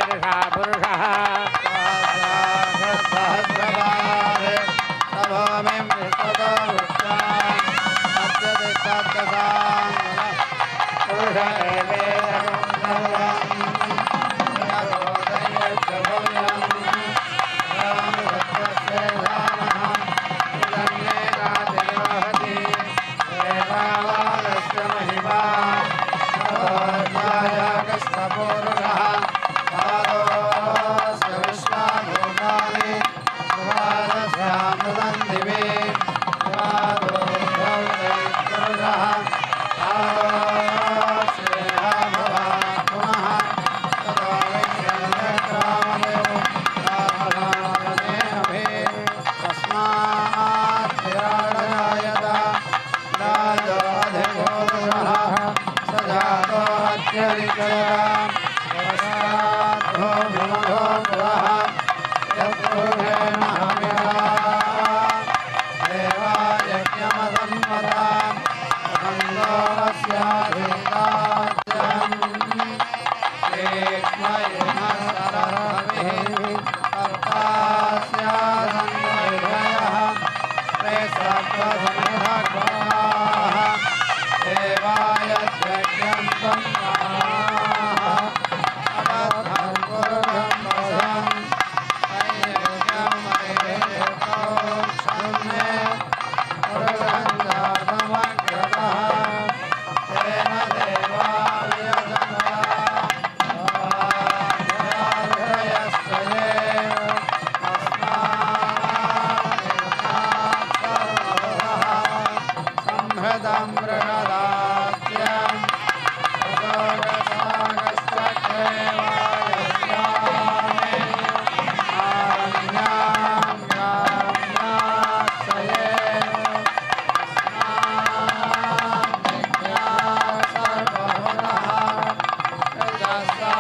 शीर्षा पुरुषः
सहस्रपारे सभोमिं विश्वतो वृक्षान् अत्यधिकद्दशान्
पुरुष एवेदं सर्वं